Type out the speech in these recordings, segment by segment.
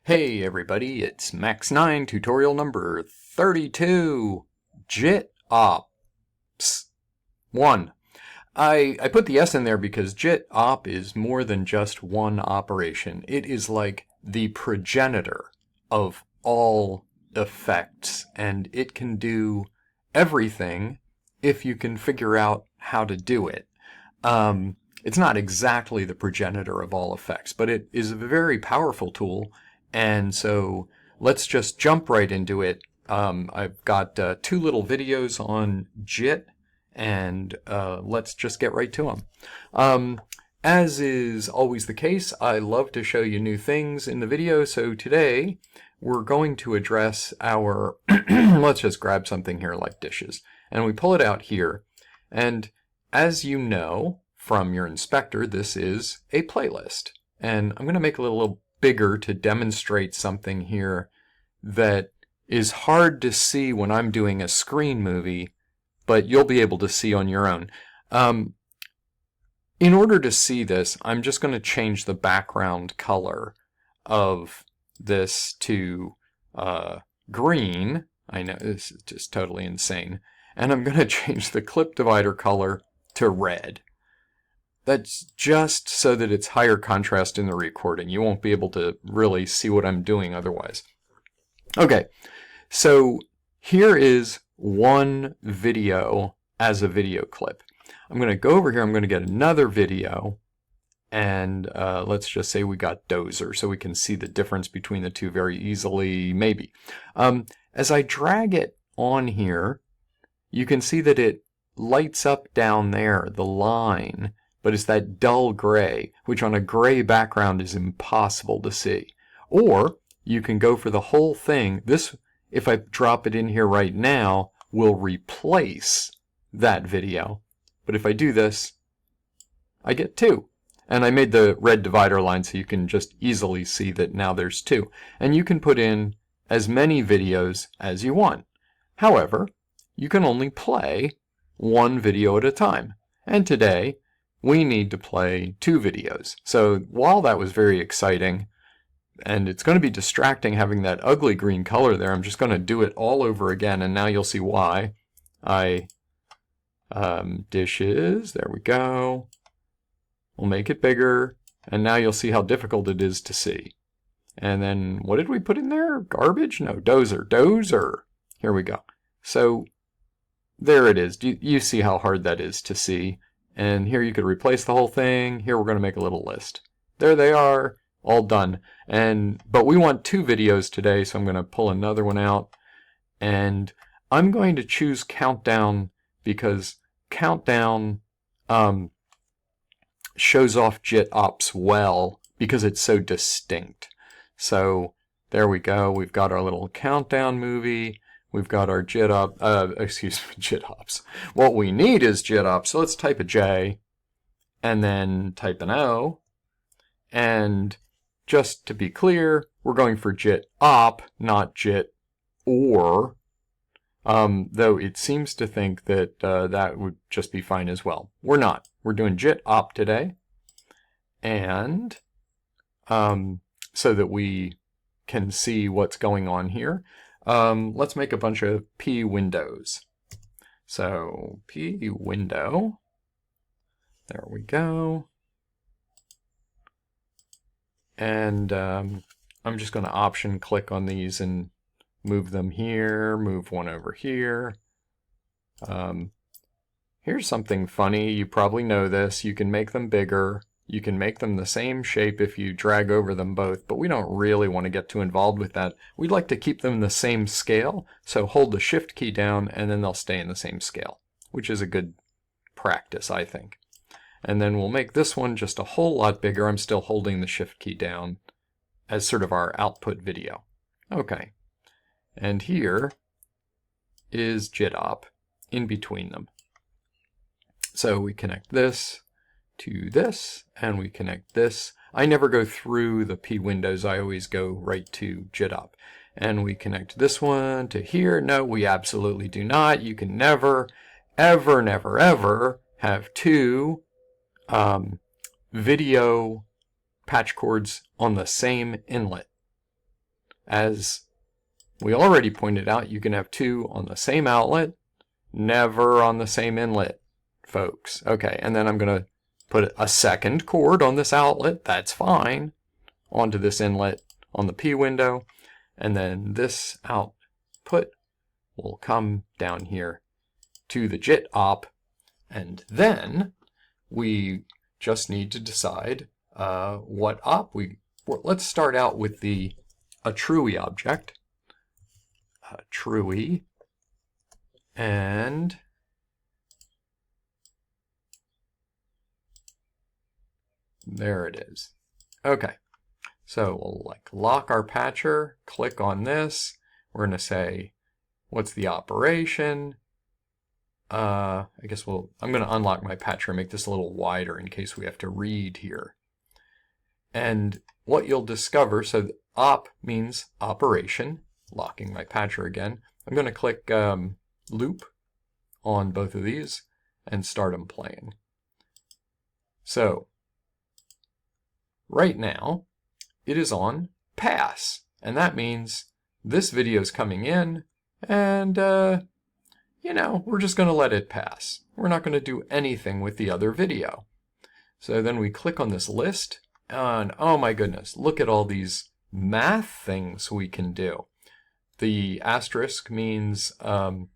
Hey everybody, it's Max9 tutorial number 32, Jit Ops 1. I put the S in there because Jit Op is more than just one operation. It is like the progenitor of all effects, and it can do everything if you can figure out how to do it. It's not exactly the progenitor of all effects, but it is a very powerful tool. And so let's just jump right into it. I've got two little videos on JIT, and let's just get right to them. As is always the case, I love to show you new things in the video, so today we're going to address our, let's just grab something here like dishes, and we pull it out here, and as you know from your inspector, this is a playlist, and I'm going to make it a little bigger to demonstrate something here that is hard to see when I'm doing a screen movie, but you'll be able to see on your own. In order to see this, I'm just going to change the background color of this to green. I know this is just totally insane. And I'm going to change the clip divider color to red. That's just so that it's higher contrast in the recording. You won't be able to really see what I'm doing otherwise. Okay, so here is one video as a video clip. I'm going to go over here, I'm going to get another video, and let's just say we got Dozer, so we can see the difference between the two very easily, maybe. As I drag it on here, you can see that it lights up down there, the line, but it's that dull gray, which on a gray background is impossible to see. Or you can go for the whole thing. This, if I drop it in here right now, will replace that video. But if I do this, I get two. And I made the red divider line so you can just easily see that now there's two. And you can put in as many videos as you want. However, you can only play one video at a time. And today, we need to play two videos. So while that was very exciting, and it's going to be distracting having that ugly green color there, I'm just going to do it all over again, and now you'll see why. Dishes, there we go. We'll make it bigger, and now you'll see how difficult it is to see. And then, what did we put in there? Garbage? No, Dozer. Here we go. So, there it is. You see how hard that is to see. And here you could replace the whole thing. Here we're going to make a little list. There they are, all done. But we want two videos today, so I'm going to pull another one out. And I'm going to choose Countdown because Countdown shows off Jit Ops well because it's so distinct. So there we go. We've got our little Countdown movie. We've got our Jit Ops. What we need is Jit Ops. So let's type a J and then type an O. And just to be clear, we're going for Jit Op, not Jit or. Though it seems to think that that would just be fine as well. We're not. We're doing Jit Op today. And so that we can see what's going on here. Let's make a bunch of P windows. So P window, there we go. And I'm just going to option click on these and move them here, move one over here. Here's something funny, you probably know this, you can make them bigger. You can make them the same shape if you drag over them both, but we don't really want to get too involved with that. We'd like to keep them the same scale, so hold the Shift key down and then they'll stay in the same scale, which is a good practice, I think. And then we'll make this one just a whole lot bigger. I'm still holding the Shift key down as sort of our output video. Okay, and here is Jit Op in between them. So we connect this to this, and we connect this. I never go through the P windows, I always go right to Jit Op. And we connect this one to here. No, we absolutely do not. You can never, ever, never, ever have two video patch cords on the same inlet. as we already pointed out, you can have two on the same outlet, never on the same inlet, folks. Okay, and then I'm going to put a second cord on this outlet, that's fine, onto this inlet on the P window, and then this output will come down here to the Jit Op, and then we just need to decide what op let's start out with a Truey object. Truey, and there it is. Okay, so we'll lock our patcher, click on this. We're going to say, what's the operation? I guess I'm going to unlock my patcher and make this a little wider in case we have to read here. And what you'll discover, so op means operation, locking my patcher again. I'm going to click loop on both of these and start them playing. So right now it is on pass, and that means this video is coming in, and you know, we're just going to let it pass. We're not going to do anything with the other video. So then we click on this list, and oh my goodness, look at all these math things we can do. The asterisk means, and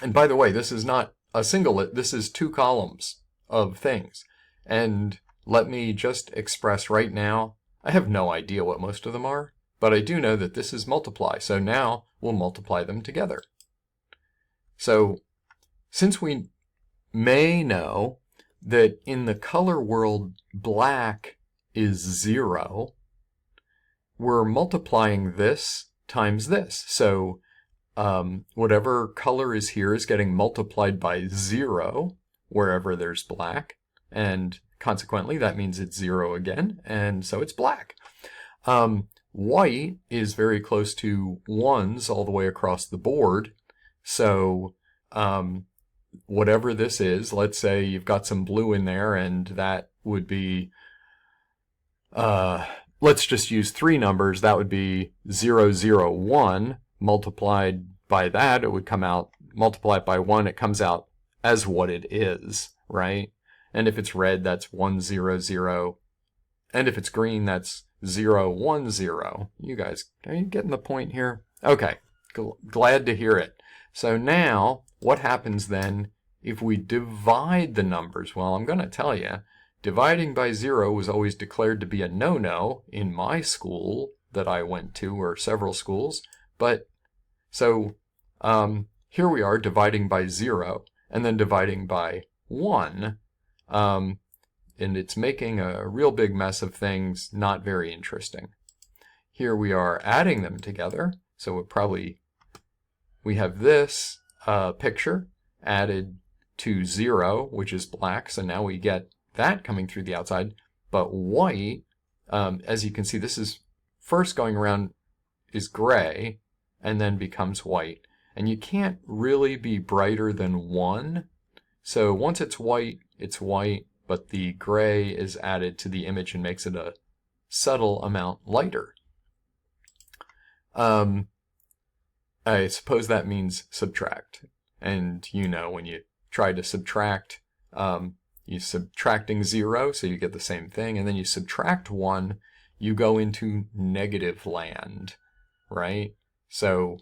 by the way, this is not a single, this is two columns of things. And let me just express right now, I have no idea what most of them are, but I do know that this is multiply. So now we'll multiply them together. So since we may know that in the color world black is 0, we're multiplying this times this. So whatever color is here is getting multiplied by 0 wherever there's black, and consequently that means it's 0 again, and so it's black. White is very close to 1s all the way across the board, so whatever this is, let's say you've got some blue in there, and that would be, let's just use 3 numbers. That would be 0, 0, 1. Multiplied by that, it would come out, multiply it by 1, it comes out as what it is, right? And if it's red, that's 1, 0, 0. And if it's green, that's 0, 1, 0. You guys, are you getting the point here? Okay, glad to hear it. So now, what happens then if we divide the numbers? Well, I'm going to tell you, dividing by 0 was always declared to be a no-no in my school that I went to, or several schools. But, so, here we are dividing by 0, and then dividing by 1. And it's making a real big mess of things, not very interesting. Here we are adding them together, so we have this picture added to 0, which is black, so now we get that coming through the outside. But white, as you can see, this is first going around is gray, and then becomes white. And you can't really be brighter than 1. So once it's white, but the gray is added to the image and makes it a subtle amount lighter. I suppose that means subtract. And you know, when you try to subtract, you're subtracting 0, so you get the same thing. And then you subtract 1, you go into negative land, right? So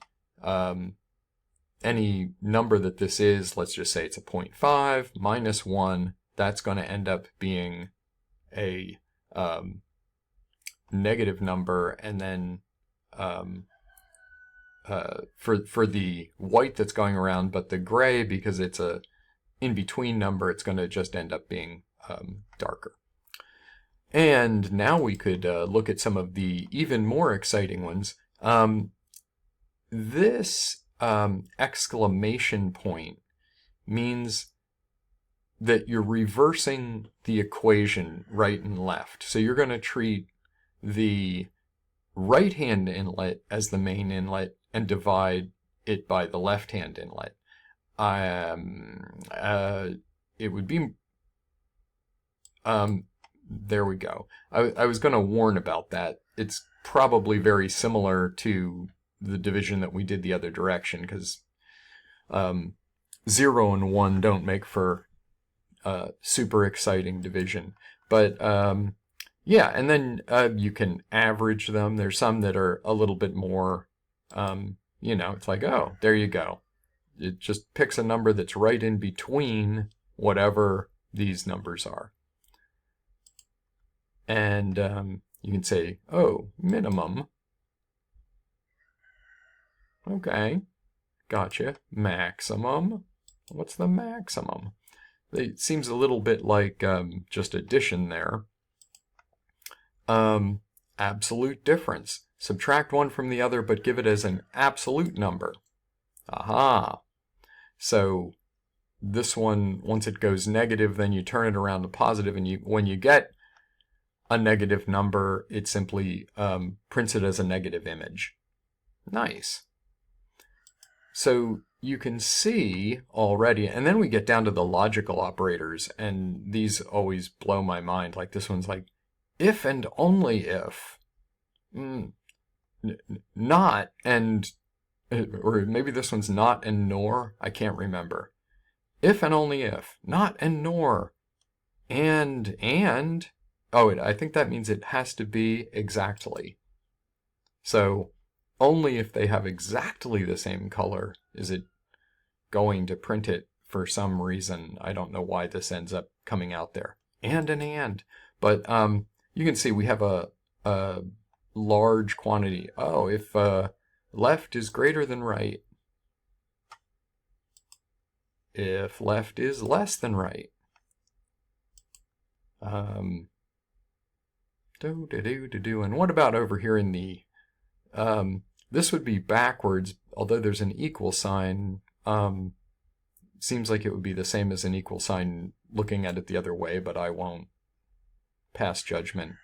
any number that this is, let's just say it's a 0.5 minus 1, that's going to end up being a negative number. And then for the white that's going around, but the gray, because it's a in-between number, it's going to just end up being darker. And now we could look at some of the even more exciting ones. This exclamation point means that you're reversing the equation right and left. So you're going to treat the right-hand inlet as the main inlet and divide it by the left-hand inlet. It would be, there we go. I was going to warn about that. It's probably very similar to the division that we did the other direction, because 0 and 1 don't make for super exciting division. But yeah, and then you can average them. There's some that are a little bit more, you know, it's like, oh, there you go. It just picks a number that's right in between whatever these numbers are. And you can say, oh, minimum. Okay, gotcha. Maximum. What's the maximum? It seems a little bit like just addition there. Absolute difference. Subtract one from the other, but give it as an absolute number. Aha. So this one, once it goes negative, then you turn it around to positive, and when you get a negative number, it simply prints it as a negative image. Nice. So you can see already, and then we get down to the logical operators, and these always blow my mind. Like this one's like, if and only if. Not and, or maybe this one's not and nor, I can't remember. If and only if, not and nor, and, oh, I think that means it has to be exactly. So only if they have exactly the same color is it going to print it for some reason. I don't know why this ends up coming out there. And. But you can see we have a large quantity. Oh, if left is greater than right. If left is less than right. And what about over here in the, this would be backwards, although there's an equal sign. Seems like it would be the same as an equal sign looking at it the other way, but I won't pass judgment.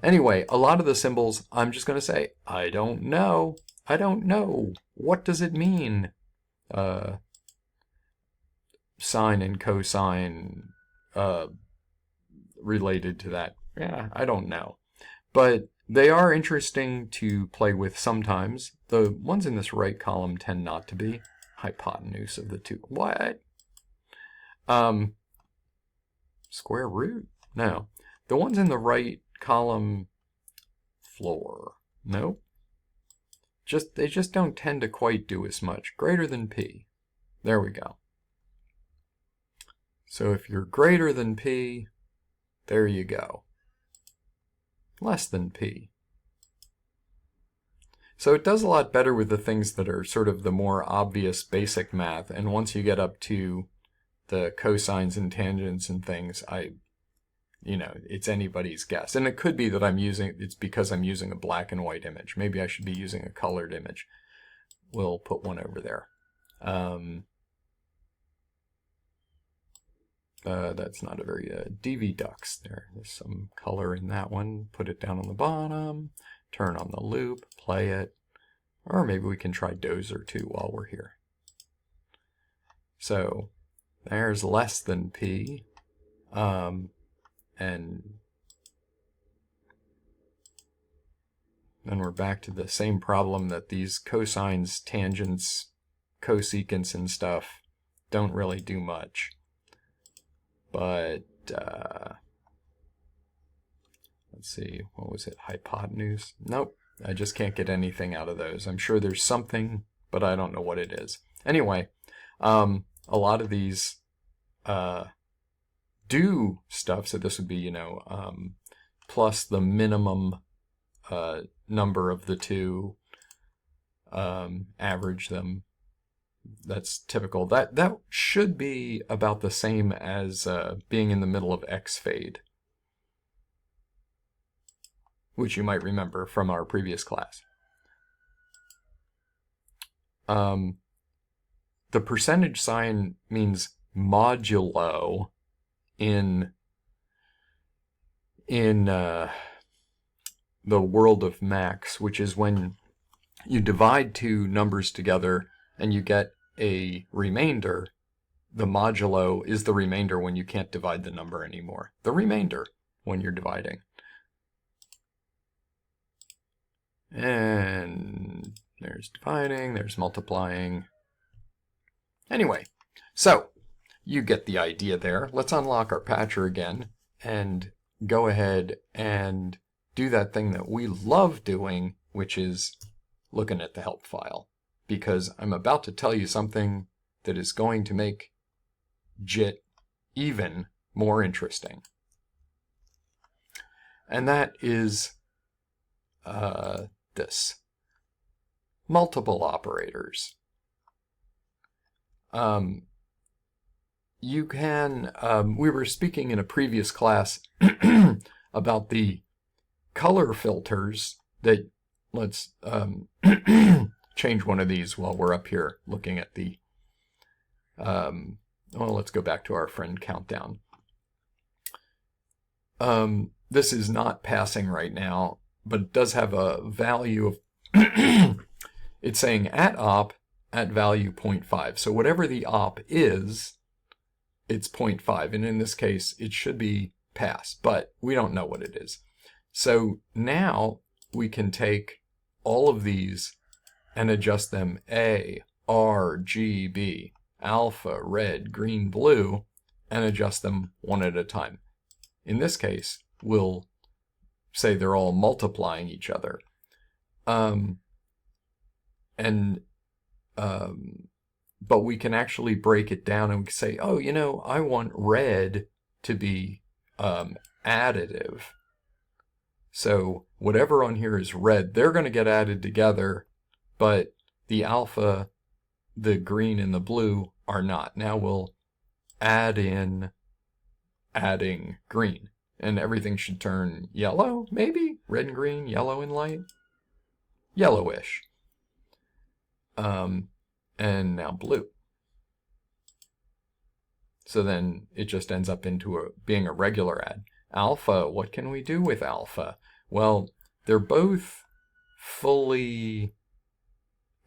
Anyway, a lot of the symbols, I'm just going to say, I don't know. I don't know. What does it mean? Sine and cosine related to that. Yeah, I don't know. But they are interesting to play with sometimes. The ones in this right column tend not to be. Hypotenuse of the two. What? Square root? No. The ones in the right column, floor. Nope. They just don't tend to quite do as much. Greater than p. There we go. So if you're greater than p, there you go. Less than p. So it does a lot better with the things that are sort of the more obvious basic math, and once you get up to the cosines and tangents and things, you know, it's anybody's guess. And it could be that it's because I'm using a black and white image. Maybe I should be using a colored image. We'll put one over there. That's not a very, DV ducks there. There's some color in that one. Put it down on the bottom, turn on the loop, play it. Or maybe we can try dozer too while we're here. So there's less than p. And then we're back to the same problem that these cosines, tangents, cosecants and stuff don't really do much. But, let's see, what was it, hypotenuse? Nope, I just can't get anything out of those. I'm sure there's something, but I don't know what it is. Anyway, a lot of these do stuff, so this would be, you know, plus the minimum number of the two, average them. That's typical. That should be about the same as being in the middle of X fade, which you might remember from our previous class. The percentage sign means modulo in the world of Max, which is when you divide two numbers together and you get a remainder. The modulo is the remainder when you can't divide the number anymore. The remainder when you're dividing. And there's dividing, there's multiplying. Anyway, so you get the idea there. Let's unlock our patcher again and go ahead and do that thing that we love doing, which is looking at the help file. Because I'm about to tell you something that is going to make JIT even more interesting. And that is this. Multiple operators. You can, we were speaking in a previous class about the color filters that, let's change one of these while we're up here looking at the, well, let's go back to our friend countdown. This is not passing right now, but it does have a value of, it's saying at op, at value 0.5. So whatever the op is, it's 0.5. And in this case, it should be pass, but we don't know what it is. So now we can take all of these and adjust them A, R, G, B, alpha, red, green, blue, and adjust them one at a time. In this case, we'll say they're all multiplying each other. But we can actually break it down and we can say, oh, you know, I want red to be additive. So whatever on here is red, they're going to get added together, but the alpha, the green, and the blue are not. Now we'll add in adding green, and everything should turn yellow, maybe? Red and green, yellow and light? Yellowish. And now blue. So then it just ends up into being a regular add. Alpha, what can we do with alpha? Well, they're both fully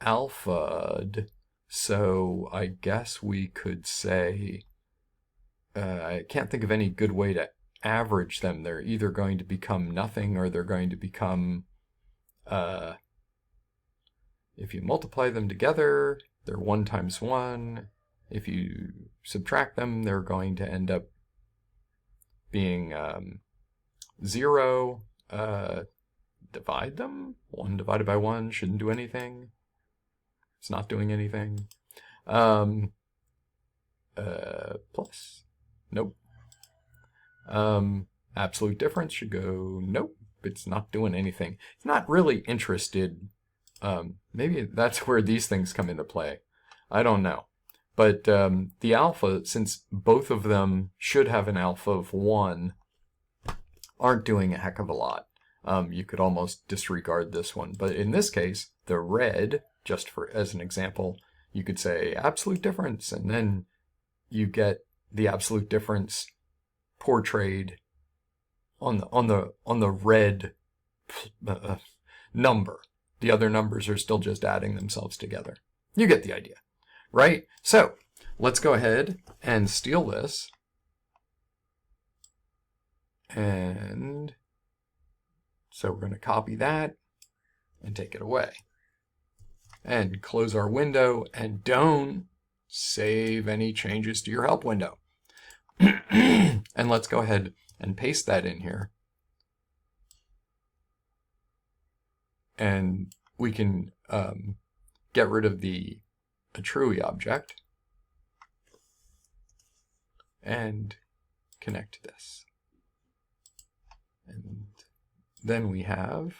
alpha'd, so I guess we could say, I can't think of any good way to average them. They're either going to become nothing or they're going to become, if you multiply them together, they're 1 times 1. If you subtract them, they're going to end up being 0. Divide them. 1 divided by 1 shouldn't do anything. It's not doing anything. Plus. Nope. Absolute difference should go nope. It's not doing anything. It's not really interested. Maybe that's where these things come into play. I don't know. But the alpha, since both of them should have an alpha of 1, aren't doing a heck of a lot. You could almost disregard this one. But in this case, the red, just for as an example, you could say absolute difference, and then you get the absolute difference portrayed on the red number. The other numbers are still just adding themselves together. You get the idea, right? So let's go ahead and steal this. And so we're going to copy that and take it away. And close our window, and don't save any changes to your help window. And let's go ahead and paste that in here. And we can get rid of the True object and connect this. And then we have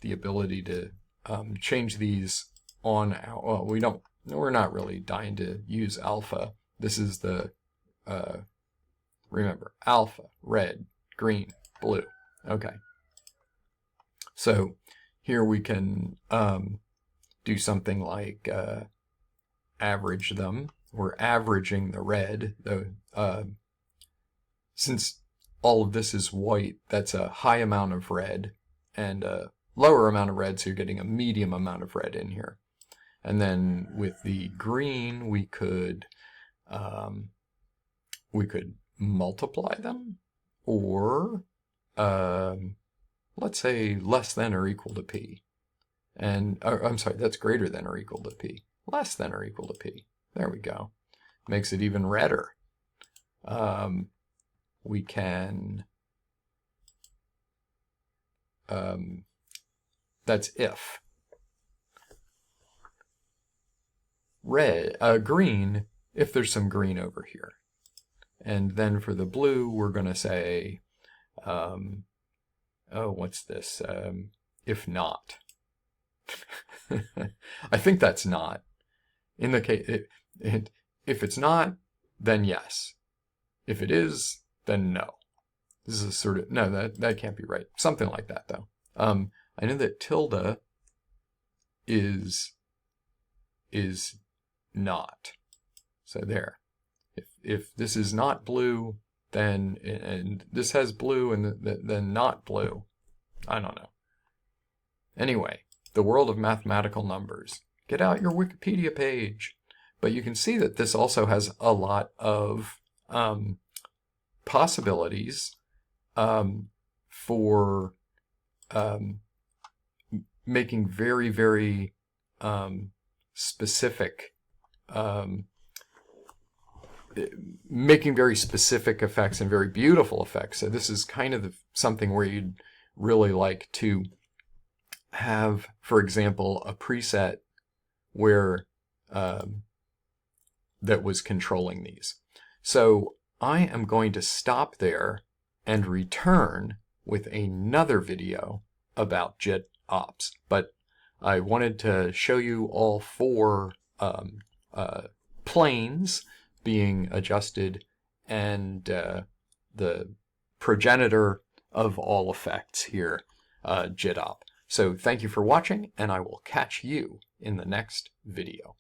the ability to change these on our, well, we're not really dying to use alpha. This is the, remember, alpha, red, green, blue. Okay. So here we can do something like average them. We're averaging the red. Since all of this is white, that's a high amount of red and a lower amount of red, so you're getting a medium amount of red in here. And then with the green, we could multiply them, or let's say less than or equal to P. And, I'm sorry, that's greater than or equal to P. Less than or equal to P. There we go. Makes it even redder. We can, that's if. Green, if there's some green over here. And then for the blue, we're going to say, what's this? If not. I think that's not. In the case, if it's not, then yes. If it is, then no. This is a sort of, no, that can't be right. Something like that, though. I know that tilde is not. So there. If this is not blue, then, and this has blue and then not blue, I don't know. Anyway, the world of mathematical numbers. Get out your Wikipedia page. But you can see that this also has a lot of possibilities for making very, very specific effects and very beautiful effects. So this is kind of something where you'd really like to have, for example, a preset where that was controlling these. So I am going to stop there and return with another video about Jit Ops. But I wanted to show you all four planes being adjusted and the progenitor of all effects here, Jit Op. So thank you for watching, and I will catch you in the next video.